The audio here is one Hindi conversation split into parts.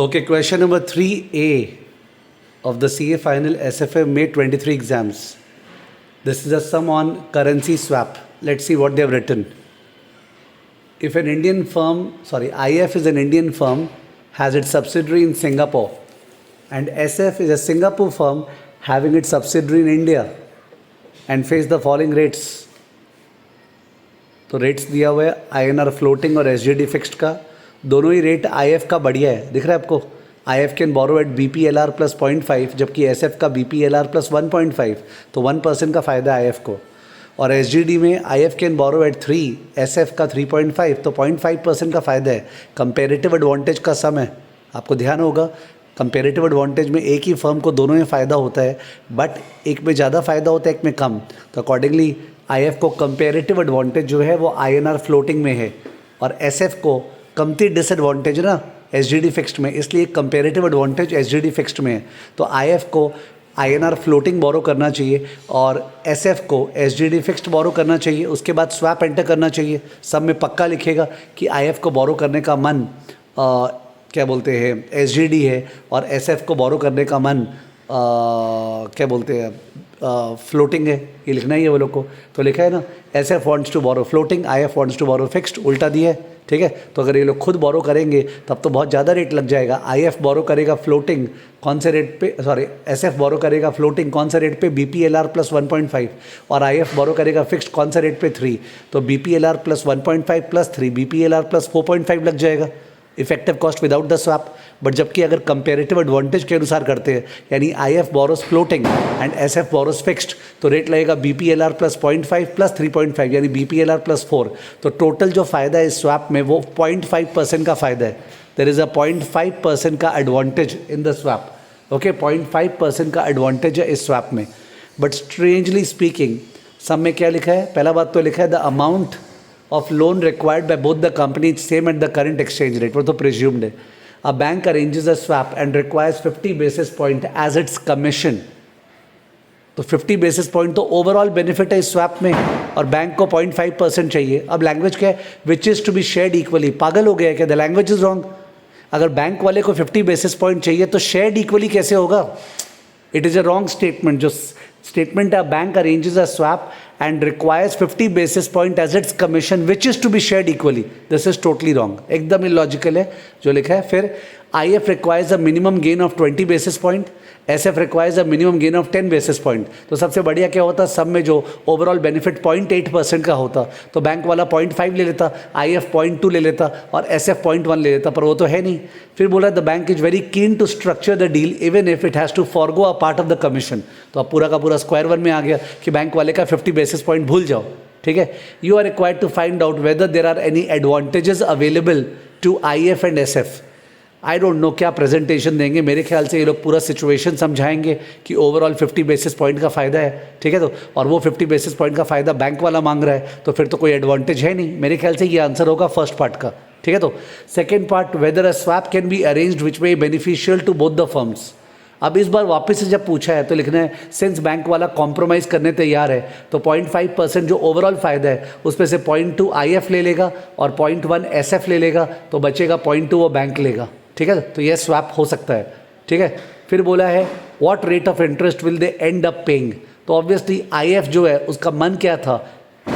Okay, question number 3A of the CA final SFA May 23 exams. This is a sum on currency swap. Let's see what they have written. If an Indian firm, IF is an Indian firm, has its subsidiary in Singapore, and SF is a Singapore firm having its subsidiary in India, and face the following rates. तो रेट्स दिया हुआ है INR फ्लोटिंग और SGD फिक्स्ड का. दोनों ही रेट IF का बढ़िया है, दिख रहा है आपको. IF can borrow at BPLR plus 0.5, जबकि SF का BPLR प्लस 1.5, तो 1% का फ़ायदा IF को. और SGD में IF can borrow at 3, SF का 3.5, तो 0.5% का फ़ायदा है. कंपेरेटिव एडवांटेज का सम है, आपको ध्यान होगा. कंपेरेटिव एडवांटेज में एक ही फर्म को दोनों में फ़ायदा होता है, बट एक में ज़्यादा फ़ायदा होता है, एक में कम. तो अकॉर्डिंगली IF को कंपेरेटिव एडवांटेज जो है वो INR फ्लोटिंग में है, और SF को कमती डिसएडवांटेज ना SGD फिक्स्ड में, इसलिए कंपेरेटिव एडवांटेज SGD फिक्स्ड में है. तो IF को INR फ्लोटिंग बोरो करना चाहिए और SF को SGD फिक्स्ड बोरो करना चाहिए. उसके बाद स्वैप एंटर करना चाहिए. सब में पक्का लिखेगा कि IF को बोरो करने का मन क्या बोलते हैं SGD है, और SF को बोरो करने का मन क्या बोलते हैं फ्लोटिंग है. ये लिखना ही है वो लोग को. तो लिखा है ना, SF wants to borrow floating, IF wants to borrow fixed, उल्टा दिया है. ठीक है, तो अगर ये लोग खुद बोरो करेंगे तब तो बहुत ज़्यादा रेट लग जाएगा. IF बोरो करेगा फ्लोटिंग कौन से रेट पे, SF बोरो करेगा फ्लोटिंग कौन से रेट पे, BPLR प्लस 1.5, और IF बोरो करेगा फिक्स्ड कौन से रेट पे 3, तो BPLR plus 1.5 plus 3, BPLR plus 4.5 लग जाएगा effective cost without the swap. But जबकि अगर कंपेरेटिव एडवांटेज के अनुसार करते हैं, यानी IF borrows floating and SF borrows fixed, तो रेट लगेगा BPLR प्लस 0.5 प्लस 3.5, यानी BPLR प्लस 4. तो टोटल जो फ़ायदा है इस स्वैप में वो 0.5% का फ़ायदा है. देयर इज़ अ 0.5% का advantage in the swap. Okay, 0.5% का एडवांटेज है इस स्वैप में. बट स्ट्रेंजली स्पीकिंग सब में क्या लिखा है, पहला बात तो लिखा है the amount of loan required by both the companies same at the current exchange rate, वो तो presumed है. A bank arranges a swap and requires 50 basis point as its commission. तो 50 basis point तो ओवरऑल बेनिफिट है इस स्वैप में, और बैंक को 0.5% चाहिए. अब लैंग्वेज क्या है, which is to be shared equally. पागल हो गया है क्या, द लैंग्वेज इज रॉन्ग. अगर बैंक वाले को 50 basis point चाहिए तो शेयर्ड इक्वली कैसे होगा. It is a wrong statement. जो स्टेटमेंट है, bank arranges a swap and requires 50 basis point as its commission which is to be shared equally. This is totally wrong. एकदम illogical है जो लिखा है. फिर IF requires a minimum gain of 20 basis point, SF requires a minimum gain of 10 basis point. तो सबसे बढ़िया क्या होता, सब में जो ओवरऑल बेनिफिट 0.8% का होता, तो बैंक वाला 0.5 ले लेता, IF 0.2 ले लेता और SF 0.1 ले लेता, पर वो तो है नहीं. फिर बोला the bank is very keen to structure the deal even if it has to forgo a part of the commission. तो अब पूरा का पूरा स्क्वायर वन में आ गया कि बैंक वाले का 50 basis point भूल जाओ. ठीक है, you are required to find out whether there are any advantages available to IF and SF. I don't know क्या प्रेजेंटेशन देंगे. मेरे ख्याल से ये लोग पूरा सिचुएशन समझाएंगे कि ओवरऑल 50 basis point का फ़ायदा है. ठीक है, तो और वो 50 basis point का फ़ायदा बैंक वाला मांग रहा है, तो फिर तो कोई एडवांटेज है नहीं. मेरे ख्याल से ये आंसर होगा फर्स्ट पार्ट का. ठीक है, तो second part, whether a swap can be arranged which may beneficial to both the firms. अब इस बार वापस से जब पूछा है तो लिखना है सिंस बैंक वाला कॉम्प्रोमाइज़ करने तैयार है, तो 0.5% जो ओवरऑल फ़ायदा है उसमें से 0.2 IF ले लेगा और 0.1 SF ले लेगा, तो बचेगा 0.2 वो बैंक लेगा. ठीक है, तो यह स्वैप हो सकता है. ठीक है, फिर बोला है what rate of interest will they and up paying. तो ऑब्वियसली IF जो है उसका मन क्या था,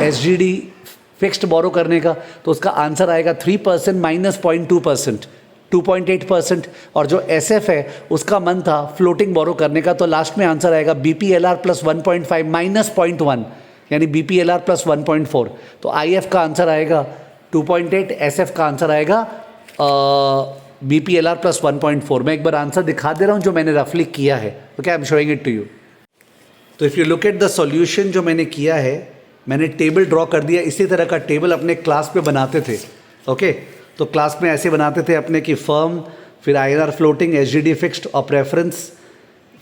SGD फिक्स्ड बोरो करने का, तो उसका आंसर आएगा 3% माइनस 0.2%, 2.8%. और जो SF है उसका मन था फ्लोटिंग बोरो करने का, तो लास्ट में आंसर आएगा BPLR प्लस 1.5 माइनस 0.1, यानी BPLR प्लस 1.4. तो IF का आंसर आएगा 2.8, SF का आंसर आएगा BPLR प्लस 1.4. मैं एक बार आंसर दिखा दे रहा हूँ जो मैंने रफली किया है. Okay, I am showing it to you. तो if you look at the solution जो मैंने किया है, मैंने टेबल ड्रॉ कर दिया. इसी तरह का टेबल अपने क्लास में बनाते थे. ओके, तो क्लास में ऐसे बनाते थे अपने की फर्म, फिर INR फ्लोटिंग, SGD फिक्स्ड और प्रेफरेंस,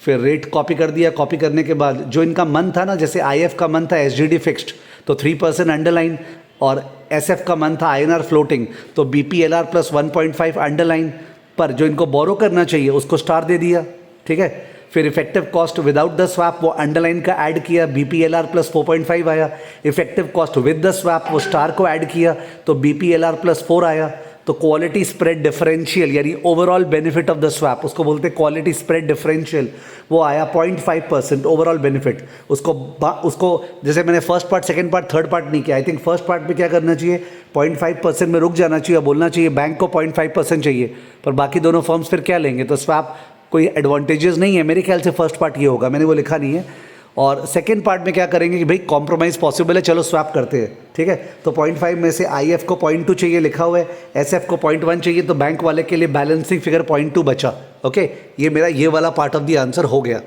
फिर रेट कॉपी कर दिया. कॉपी करने के बाद जो इनका मन था ना, जैसे IF का मन था SGD फिक्स्ड, तो 3% अंडरलाइन, और SF का मन था INR फ्लोटिंग, तो BPLR प्लस 1.5 अंडरलाइन, पर जो इनको बोरो करना चाहिए उसको स्टार दे दिया. ठीक है, फिर effective cost without the swap वो अंडरलाइन का ऐड किया, BPLR प्लस 4.5 आया. Effective cost with the swap वो स्टार को ऐड किया, तो BPLR प्लस 4 आया. तो क्वालिटी स्प्रेड डिफरेंशियल यानी overall benefit of the swap, उसको बोलते हैं क्वालिटी स्प्रेड डिफरेंशियल, वो आया 0.5% ओवरऑल बेनिफिट। उसको जैसे मैंने first part, second part, third part नहीं किया। आई थिंक फर्स्ट पार्ट में क्या करना चाहिए, 0.5% में रुक जाना चाहिए, बोलना चाहिए बैंक को 0.5% चाहिए, पर बाकी दोनों फर्म्स फिर क्या लेंगे। तो स्वैप कोई एडवांटेजेस नहीं है मेरे ख्याल से। फर्स्ट पार्ट ये होगा, मैंने वो लिखा नहीं है। और सेकेंड पार्ट में क्या करेंगे कि भाई कॉम्प्रोमाइज़ पॉसिबल है, चलो स्वैप करते हैं, ठीक है। तो 0.5 में से IF को 0.2 चाहिए लिखा हुआ है, SF को 0.1 चाहिए, तो बैंक वाले के लिए बैलेंसिंग फिगर 0.2 बचा। ओके, ये मेरा ये वाला पार्ट ऑफ द आंसर हो गया।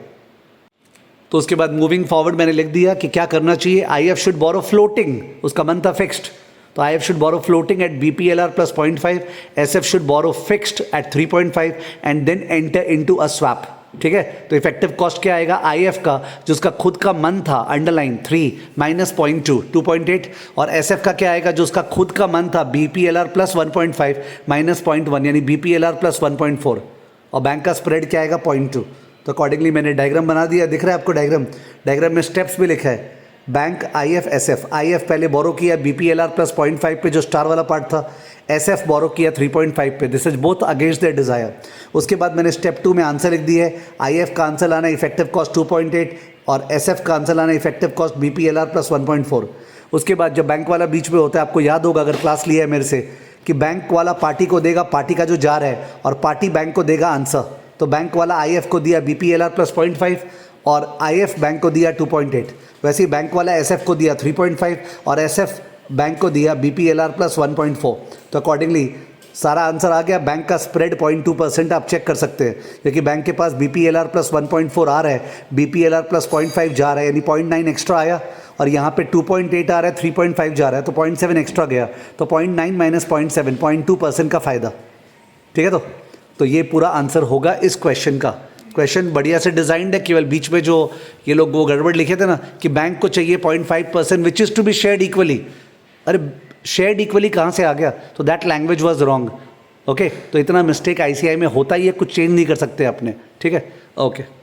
तो उसके बाद मूविंग फॉरवर्ड मैंने लिख दिया कि क्या करना चाहिए, IF शुड बोरो फ्लोटिंग, उसका मन था फिक्स्ड, तो IF should borrow floating at BPLR plus 0.5, SF should borrow fixed at 3.5 and then enter into a swap, ठीक है। तो इफेक्टिव कॉस्ट क्या आएगा, IF का जो उसका खुद का मन था अंडरलाइन 3 माइनस 0.2 2.8, और SF का क्या आएगा जो उसका खुद का मन था BPLR प्लस 1.5 माइनस 0.1 यानी BPLR प्लस 1.4, और बैंक का स्प्रेड क्या आएगा 0.2। तो अकॉर्डिंगली मैंने डायग्राम बना दिया, दिख रहा है आपको डायग्राम, डायग्राम में स्टेप्स भी लिखा है। बैंक IF SF, IF पहले बोरो किया BPLR प्लस 0.5 पे जो स्टार वाला पार्ट था, SF बोरो किया 3.5 पे, this is both against their desire. उसके बाद मैंने स्टेप 2 में आंसर लिख दिया है, IF का आंसर लाना इफेक्टिव कॉस्ट 2.8 और SF का आंसर लाना इफेक्टिव कॉस्ट BPLR प्लस 1.4। उसके बाद जब बैंक वाला बीच में होता है, आपको याद होगा अगर क्लास लिया है मेरे से, कि बैंक वाला पार्टी को देगा पार्टी का जो जार है और पार्टी बैंक को देगा आंसर। तो बैंक वाला IF को दिया BPLR प्लस 0.5 और IF बैंक को दिया 2.8, वैसे ही बैंक वाला SF को दिया 3.5 और SF बैंक को दिया BPLR प्लस 1.4। तो अकॉर्डिंगली सारा आंसर आ गया। बैंक का स्प्रेड 0.2% आप चेक कर सकते हैं, क्योंकि बैंक के पास BPLR प्लस 1.4 आ रहा है, BPLR प्लस 0.5 जा रहा है, यानी 0.9 एक्स्ट्रा आया, और यहाँ पे 2.8 आ रहा है, 3.5 जा रहा है, तो 0.7 एक्स्ट्रा गया, तो 0.9 माइनस 0.7 0.2% का फ़ायदा, ठीक है। तो ये पूरा आंसर होगा इस क्वेश्चन का। क्वेश्चन बढ़िया से डिजाइंड है, केवल बीच में जो ये लोग वो गड़बड़ लिखे थे ना कि बैंक को चाहिए 0.5% which is to be shared equally. अरे शेयर्ड इक्वली कहाँ से आ गया, तो that language was wrong. Okay, तो इतना मिस्टेक ICI में होता ही है, कुछ चेंज नहीं कर सकते अपने, ठीक है। ओके